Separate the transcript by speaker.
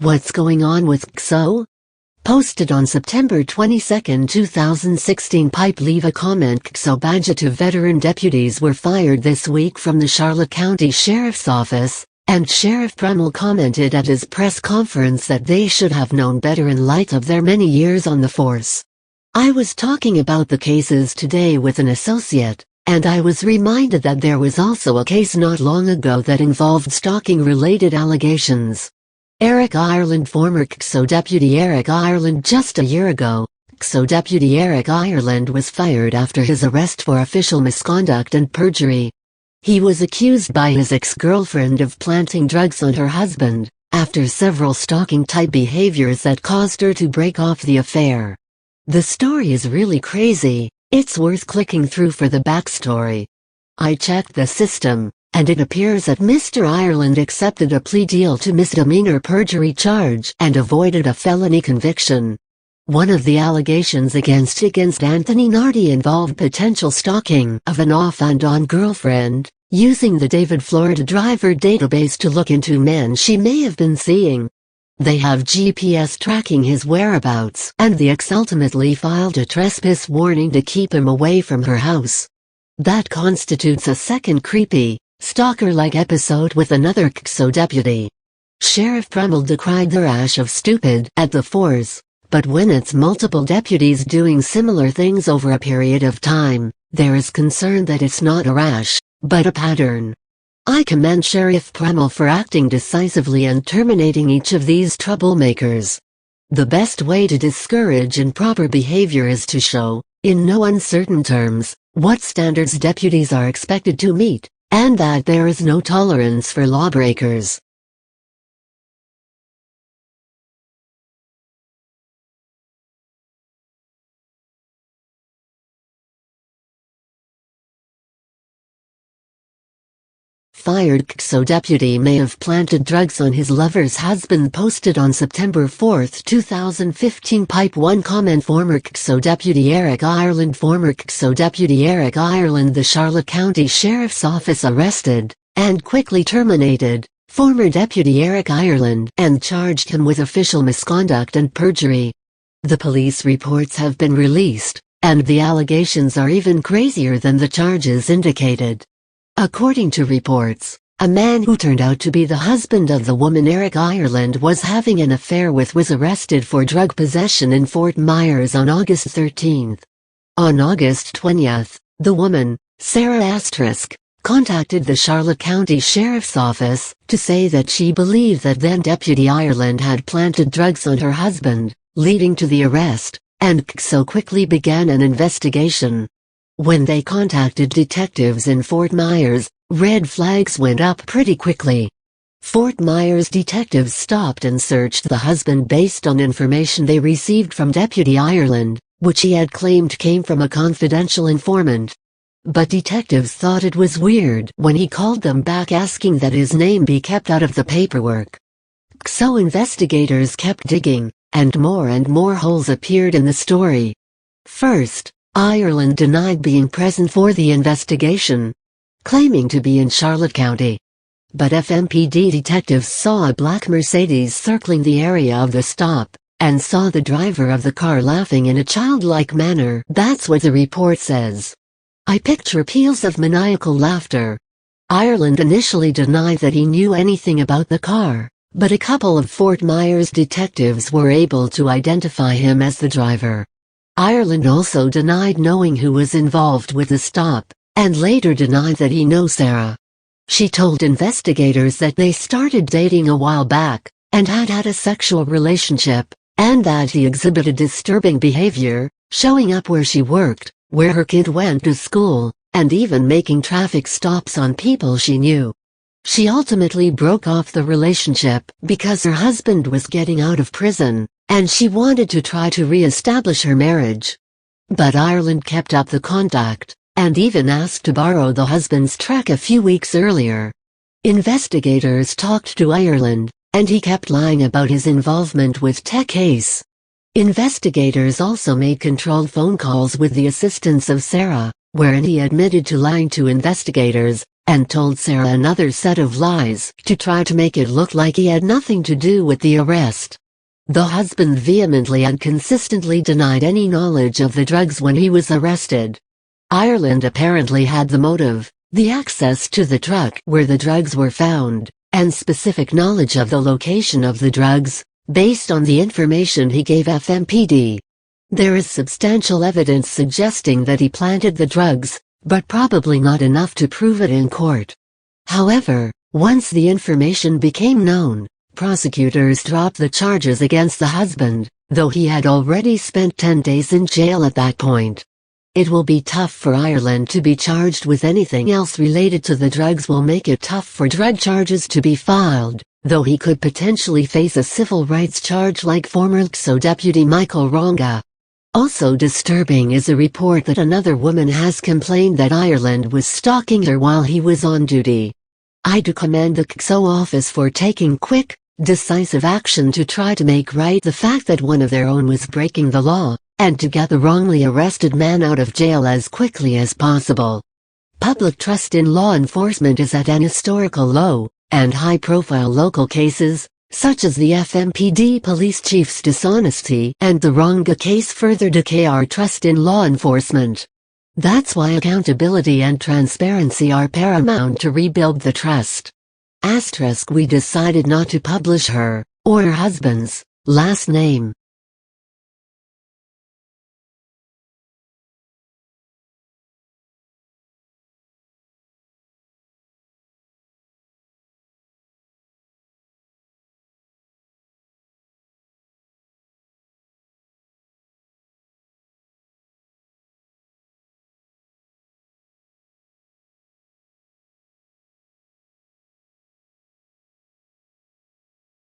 Speaker 1: What's going on with CSO? Posted on September 22, 2016. Pipe leave a comment. COPWATCH veteran deputies were fired this week from the Charlotte County Sheriff's Office, and Sheriff PRUMMELL commented at his press conference that they should have known better in light of their many years on the force. I was talking about the cases today with an associate, and I was reminded that there was also a case not long ago that involved stalking-related allegations. Eric Ireland. Former CSO Deputy Eric Ireland. Just a year ago, CSO Deputy Eric Ireland was fired after his arrest for official misconduct and perjury. He was accused by his ex-girlfriend of planting drugs on her husband, after several stalking-type behaviors that caused her to break off the affair. The story is really crazy. It's worth clicking through for the backstory. I checked the system, and it appears that Mr. Ireland accepted a plea deal to misdemeanor perjury charge and avoided a felony conviction. One of the allegations against Anthony Nardi involved potential stalking of an off-and-on girlfriend, using the David Florida driver database to look into men she may have been seeing. They have GPS tracking his whereabouts, and the ex ultimately filed a trespass warning to keep him away from her house. That constitutes a second creepy, stalker-like episode with another CSO deputy. Sheriff PRUMMELL decried the rash of stupid at the force, but when it's multiple deputies doing similar things over a period of time, there is concern that it's not a rash, but a pattern. I commend Sheriff PRUMMELL for acting decisively and terminating each of these troublemakers. The best way to discourage improper behavior is to show, in no uncertain terms, what standards deputies are expected to meet, and that there is no tolerance for lawbreakers. Fired CSO deputy may have planted drugs on his lover's husband. Posted on September 4, 2015. Pipe 1 comment. Former CSO Deputy Eric Ireland. Former CSO Deputy Eric Ireland. The Charlotte County Sheriff's Office arrested, and quickly terminated, former Deputy Eric Ireland and charged him with official misconduct and perjury. The police reports have been released, and the allegations are even crazier than the charges indicated. According to reports, a man who turned out to be the husband of the woman Eric Ireland was having an affair with was arrested for drug possession in Fort Myers on August 13. On August 20, the woman, Sarah *, contacted the Charlotte County Sheriff's Office to say that she believed that then Deputy Ireland had planted drugs on her husband, leading to the arrest, and CSO quickly began an investigation. When they contacted detectives in Fort Myers, red flags went up pretty quickly. Fort Myers detectives stopped and searched the husband based on information they received from Deputy Ireland, which he had claimed came from a confidential informant. But detectives thought it was weird when he called them back asking that his name be kept out of the paperwork. So investigators kept digging, and more holes appeared in the story. First, Ireland denied being present for the investigation, claiming to be in Charlotte County. But FMPD detectives saw a black Mercedes circling the area of the stop, and saw the driver of the car laughing in a childlike manner. That's what the report says. I picture peals of maniacal laughter. Ireland initially denied that he knew anything about the car, but a couple of Fort Myers detectives were able to identify him as the driver. Ireland also denied knowing who was involved with the stop, and later denied that he knew Sarah. She told investigators that they started dating a while back, and had had a sexual relationship, and that he exhibited disturbing behavior, showing up where she worked, where her kid went to school, and even making traffic stops on people she knew. She ultimately broke off the relationship because her husband was getting out of prison, and she wanted to try to re-establish her marriage. But Ireland kept up the contact, and even asked to borrow the husband's truck a few weeks earlier. Investigators talked to Ireland, and he kept lying about his involvement with Tech Ace. Investigators also made controlled phone calls with the assistance of Sarah, wherein he admitted to lying to investigators, and told Sarah another set of lies to try to make it look like he had nothing to do with the arrest. The husband vehemently and consistently denied any knowledge of the drugs when he was arrested. Ireland apparently had the motive, the access to the truck where the drugs were found, and specific knowledge of the location of the drugs, based on the information he gave FMPD. There is substantial evidence suggesting that he planted the drugs, but probably not enough to prove it in court. However, once the information became known, prosecutors dropped the charges against the husband, though he had already spent 10 days in jail at that point. It will be tough for Ireland to be charged with anything else related to the drugs. Will make it tough for drug charges to be filed, though he could potentially face a civil rights charge like former CSO Deputy Michael Ronga. Also disturbing is a report that another woman has complained that Ireland was stalking her while he was on duty. I do commend the CSO office for taking quick, decisive action to try to make right the fact that one of their own was breaking the law, and to get the wrongly arrested man out of jail as quickly as possible. Public trust in law enforcement is at an historical low, and high-profile local cases, such as the FMPD police chief's dishonesty and the Ronga case, further decay our trust in law enforcement. That's why accountability and transparency are paramount to rebuild the trust. *, we decided not to publish her, or her husband's, last name,